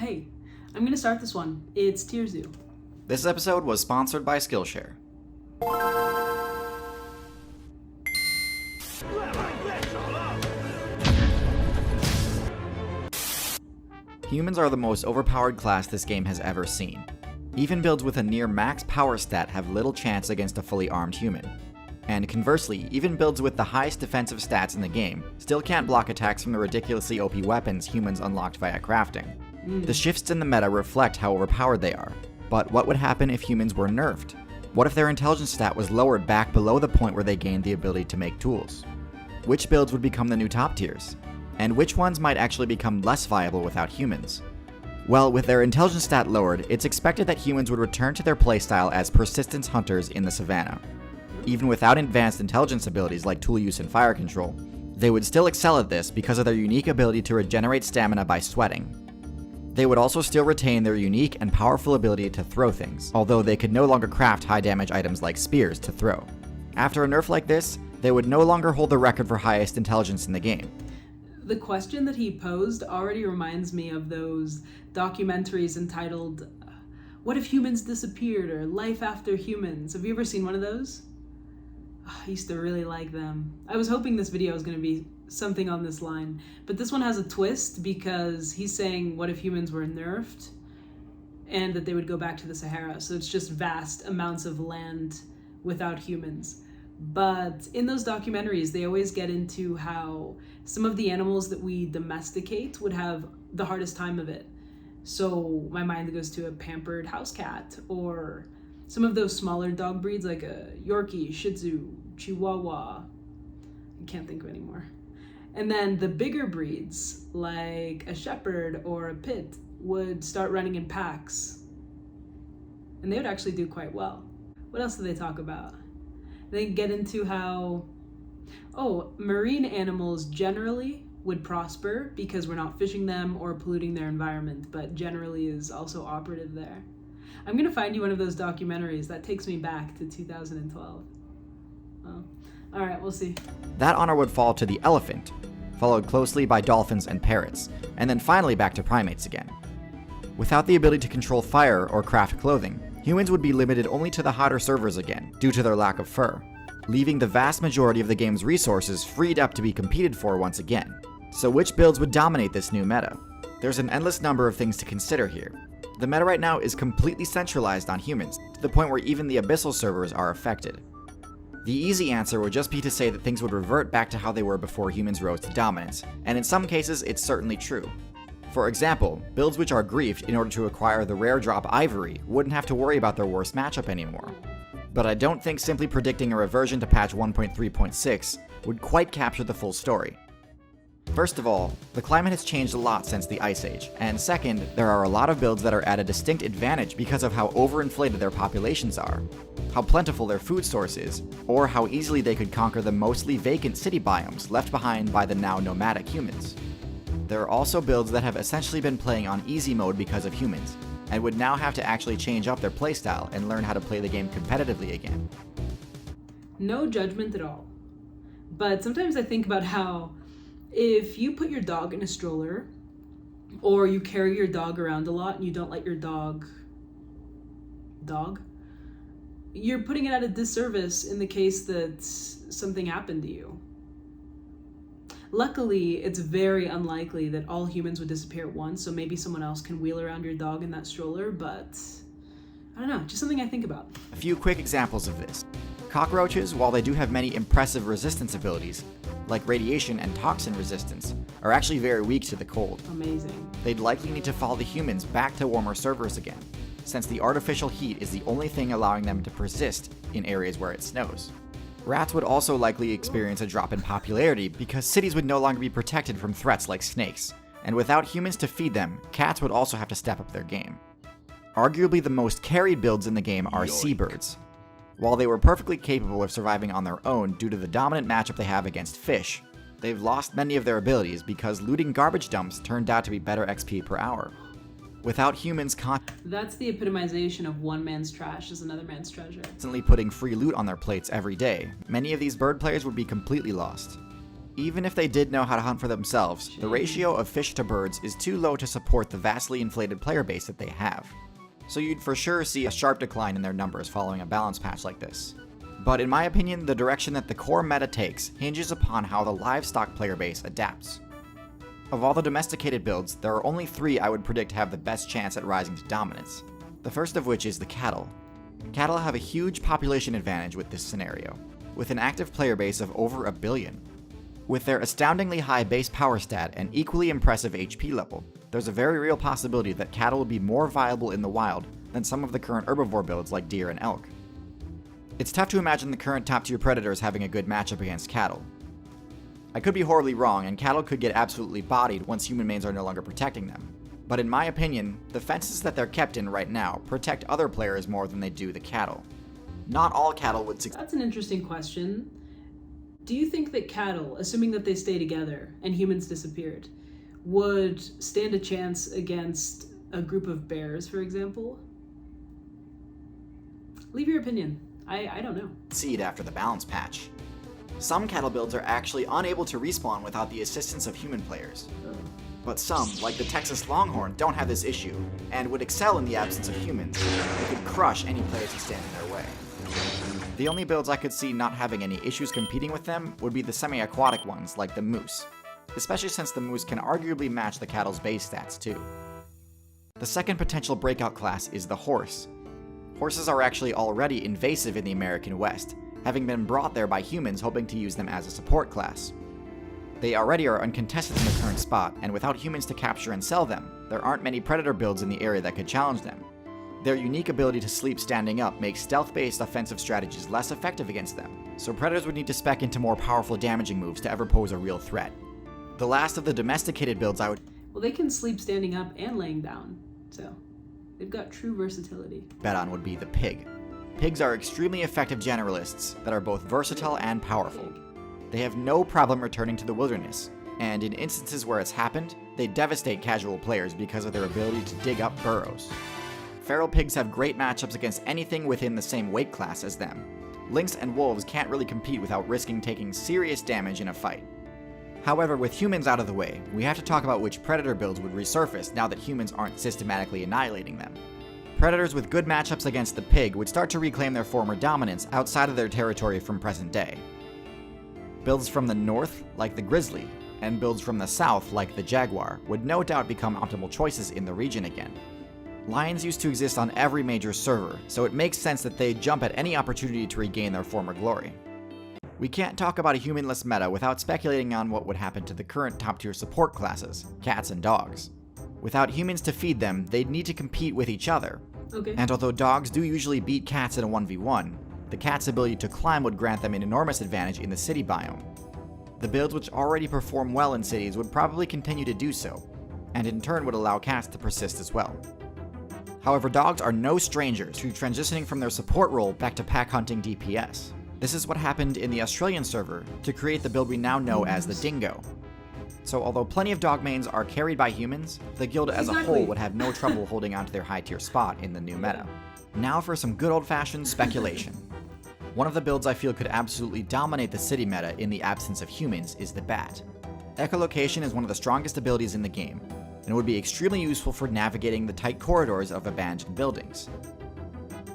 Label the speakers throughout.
Speaker 1: hey, I'm gonna start this one. It's Tierzoo.
Speaker 2: This episode was sponsored by Skillshare. Humans are the most overpowered class this game has ever seen. Even builds with a near max power stat have little chance against a fully armed human. And conversely, even builds with the highest defensive stats in the game still can't block attacks from the ridiculously OP weapons humans unlocked via crafting. The shifts in the meta reflect how overpowered they are. But what would happen if humans were nerfed? What if their intelligence stat was lowered back below the point where they gained the ability to make tools? Which builds would become the new top tiers? And which ones might actually become less viable without humans? Well, with their intelligence stat lowered, it's expected that humans would return to their playstyle as persistence hunters in the savannah. Even without advanced intelligence abilities like tool use and fire control, they would still excel at this because of their unique ability to regenerate stamina by sweating. They would also still retain their unique and powerful ability to throw things, although they could no longer craft high damage items like spears to throw. After a nerf like this, they would no longer hold the record for highest intelligence in the game.
Speaker 1: The question that he posed already reminds me of those documentaries entitled, What If Humans Disappeared? Or Life After Humans. Have you ever seen one of those? I used to really like them. I was hoping this video was going to be something on this line, but this one has a twist because he's saying what if humans were nerfed and that they would go back to the Sahara. So it's just vast amounts of land without humans. But in those documentaries, they always get into how some of the animals that we domesticate would have the hardest time of it. So my mind goes to a pampered house cat, or some of those smaller dog breeds like a Yorkie, Shih Tzu, Chihuahua. I can't think of any more. And then the bigger breeds like a shepherd or a pit would start running in packs. And they would actually do quite well. What else do they talk about? They get into how, marine animals generally would prosper because we're not fishing them or polluting their environment, but generally is also operative there. I'm gonna find you one of those documentaries. That takes me back to 2012. Well, all right, we'll see.
Speaker 2: That honor would fall to the elephant, followed closely by dolphins and parrots, and then finally back to primates again. Without the ability to control fire or craft clothing, humans would be limited only to the hotter servers again, due to their lack of fur, leaving the vast majority of the game's resources freed up to be competed for once again. So which builds would dominate this new meta? There's an endless number of things to consider here. The meta right now is completely centralized on humans, to the point where even the abyssal servers are affected. The easy answer would just be to say that things would revert back to how they were before humans rose to dominance, and in some cases it's certainly true. For example, builds which are griefed in order to acquire the rare drop ivory wouldn't have to worry about their worst matchup anymore. But I don't think simply predicting a reversion to patch 1.3.6 would quite capture the full story. First of all, the climate has changed a lot since the Ice Age, and second, there are a lot of builds that are at a distinct advantage because of how overinflated their populations are, how plentiful their food source is, or how easily they could conquer the mostly vacant city biomes left behind by the now nomadic humans. There are also builds that have essentially been playing on easy mode because of humans, and would now have to actually change up their playstyle and learn how to play the game competitively again.
Speaker 1: No judgment at all. But sometimes I think about how if you put your dog in a stroller, or you carry your dog around a lot and you don't let your dog, you're putting it at a disservice in the case that something happened to you. Luckily, it's very unlikely that all humans would disappear at once, so maybe someone else can wheel around your dog in that stroller, but I don't know, just something I think about.
Speaker 2: A few quick examples of this. Cockroaches, while they do have many impressive resistance abilities, like radiation and toxin resistance, are actually very weak to the cold.
Speaker 1: Amazing.
Speaker 2: They'd likely need to follow the humans back to warmer servers again, since the artificial heat is the only thing allowing them to persist in areas where it snows. Rats would also likely experience a drop in popularity because cities would no longer be protected from threats like snakes, and without humans to feed them, cats would also have to step up their game. Arguably the most carried builds in the game are seabirds. While they were perfectly capable of surviving on their own due to the dominant matchup they have against fish, they've lost many of their abilities because looting garbage dumps turned out to be better XP per hour. Without humans
Speaker 1: That's the epitomization of one man's trash is another man's treasure.
Speaker 2: constantly putting free loot on their plates every day, many of these bird players would be completely lost. Even if they did know how to hunt for themselves, the ratio of fish to birds is too low to support the vastly inflated player base that they have. So you'd for sure see a sharp decline in their numbers following a balance patch like this. But in my opinion, the direction that the core meta takes hinges upon how the livestock player base adapts. Of all the domesticated builds, there are only 3 I would predict have the best chance at rising to dominance. The first of which is the cattle. Cattle have a huge population advantage with this scenario, with an active player base of over 1 billion. With their astoundingly high base power stat and equally impressive HP level, there's a very real possibility that cattle will be more viable in the wild than some of the current herbivore builds like deer and elk. It's tough to imagine the current top tier predators having a good matchup against cattle. I could be horribly wrong, and cattle could get absolutely bodied once human mains are no longer protecting them. But in my opinion, the fences that they're kept in right now protect other players more than they do the cattle. Not all cattle would succeed.
Speaker 1: That's an interesting question. Do you think that cattle, assuming that they stay together and humans disappeared, would stand a chance against a group of bears, for example? Leave your opinion. I don't know.
Speaker 2: Succeed after the balance patch. Some cattle builds are actually unable to respawn without the assistance of human players. But some, like the Texas Longhorn, don't have this issue, and would excel in the absence of humans. They could crush any players who stand in their way. The only builds I could see not having any issues competing with them would be the semi-aquatic ones, like the moose, especially since the moose can arguably match the cattle's base stats too. The second potential breakout class is the horse. Horses are actually already invasive in the American West, having been brought there by humans hoping to use them as a support class. They already are uncontested in the current spot, and without humans to capture and sell them, there aren't many predator builds in the area that could challenge them. Their unique ability to sleep standing up makes stealth-based offensive strategies less effective against them, so predators would need to spec into more powerful damaging moves to ever pose a real threat. The last of the domesticated builds I would
Speaker 1: Well, they can sleep standing up and laying down, so they've got true versatility.
Speaker 2: bet on would be the pig. Pigs are extremely effective generalists that are both versatile and powerful. They have no problem returning to the wilderness, and in instances where it's happened, they devastate casual players because of their ability to dig up burrows. Feral pigs have great matchups against anything within the same weight class as them. Lynx and wolves can't really compete without risking taking serious damage in a fight. However, with humans out of the way, we have to talk about which predator builds would resurface now that humans aren't systematically annihilating them. Predators with good matchups against the pig would start to reclaim their former dominance outside of their territory from present day. Builds from the north, like the grizzly, and builds from the south, like the jaguar, would no doubt become optimal choices in the region again. Lions used to exist on every major server, so it makes sense that they'd jump at any opportunity to regain their former glory. We can't talk about a humanless meta without speculating on what would happen to the current top tier support classes, cats and dogs. Without humans to feed them, they'd need to compete with each other.
Speaker 1: Okay.
Speaker 2: And although dogs do usually beat cats in a 1v1, the cat's ability to climb would grant them an enormous advantage in the city biome. The builds which already perform well in cities would probably continue to do so, and in turn would allow cats to persist as well. However, dogs are no strangers to transitioning from their support role back to pack hunting DPS. This is what happened in the Australian server to create the build we now know as the Dingo. So although plenty of dog mains are carried by humans, the guild as a whole would have no trouble holding on to their high tier spot in the new meta. Now for some good old fashioned speculation. One of the builds I feel could absolutely dominate the city meta in the absence of humans is the bat. Echolocation is one of the strongest abilities in the game, and would be extremely useful for navigating the tight corridors of abandoned buildings.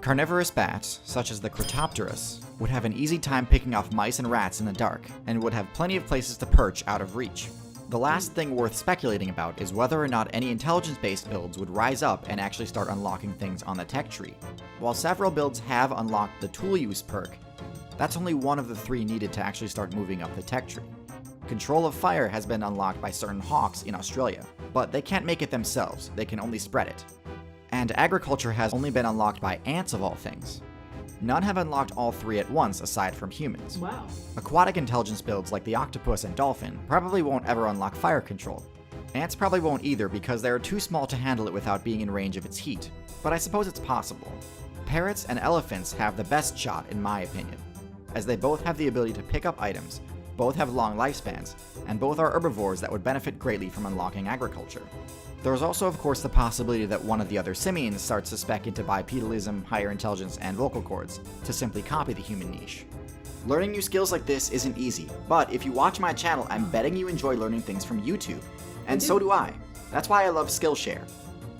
Speaker 2: Carnivorous bats, such as the Cretopterus, would have an easy time picking off mice and rats in the dark, and would have plenty of places to perch out of reach. The last thing worth speculating about is whether or not any intelligence-based builds would rise up and actually start unlocking things on the tech tree. While several builds have unlocked the tool use perk, that's only one of the 3 needed to actually start moving up the tech tree. Control of fire has been unlocked by certain hawks in Australia, but they can't make it themselves, they can only spread it. And agriculture has only been unlocked by ants of all things. None have unlocked all 3 at once aside from humans.
Speaker 1: Wow.
Speaker 2: Aquatic intelligence builds like the octopus and dolphin probably won't ever unlock fire control. Ants probably won't either because they are too small to handle it without being in range of its heat, but I suppose it's possible. Parrots and elephants have the best shot in my opinion, as they both have the ability to pick up items, both have long lifespans, and both are herbivores that would benefit greatly from unlocking agriculture. There's also of course the possibility that one of the other simians starts to spec into bipedalism, higher intelligence, and vocal cords to simply copy the human niche. Learning new skills like this isn't easy, but if you watch my channel, I'm betting you enjoy learning things from YouTube. And so do I. That's why I love Skillshare.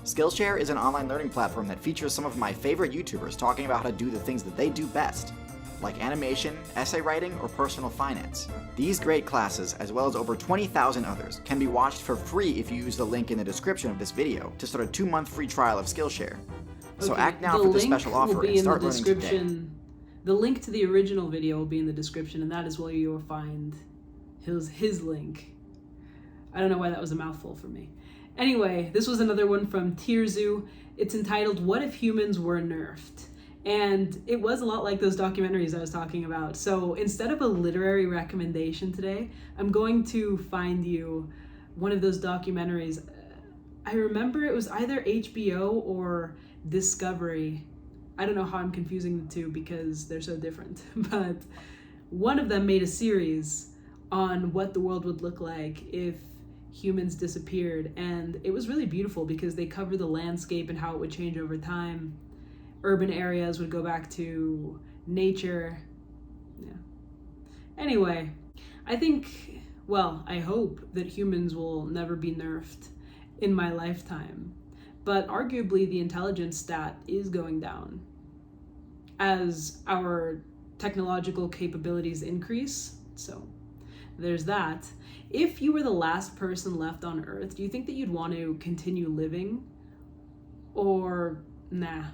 Speaker 2: Skillshare is an online learning platform that features some of my favorite YouTubers talking about how to do the things that they do best, like animation, essay writing, or personal finance. These great classes, as well as over 20,000 others, can be watched for free if you use the link in the description of this video to start a 2-month free trial of Skillshare. So act now for this special offer and start learning today.
Speaker 1: The link to the original video will be in the description, and that is where you will find his link. I don't know why that was a mouthful for me. Anyway, this was another one from Tierzoo. It's entitled, What If Humans Were Nerfed? And it was a lot like those documentaries I was talking about. So instead of a literary recommendation today, I'm going to find you one of those documentaries. I remember it was either HBO or Discovery. I don't know how I'm confusing the two because they're so different. But one of them made a series on what the world would look like if humans disappeared. And it was really beautiful because they cover the landscape and how it would change over time. Urban areas would go back to nature. Yeah. Anyway, I hope that humans will never be nerfed in my lifetime. But arguably the intelligence stat is going down as our technological capabilities increase. So there's that. If you were the last person left on Earth, do you think that you'd want to continue living? Or nah?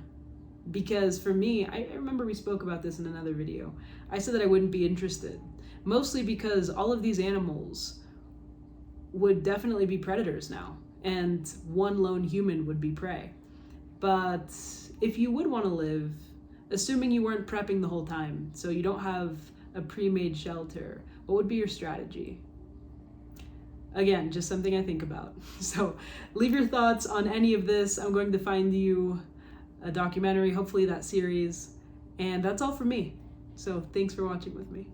Speaker 1: Because for me, I remember we spoke about this in another video. I said that I wouldn't be interested, mostly because all of these animals would definitely be predators now, and one lone human would be prey. But if you would want to live, assuming you weren't prepping the whole time, so you don't have a pre-made shelter, what would be your strategy? Again, just something I think about. So leave your thoughts on any of this. I'm going to find you a documentary, hopefully that series. And that's all for me. So thanks for watching with me.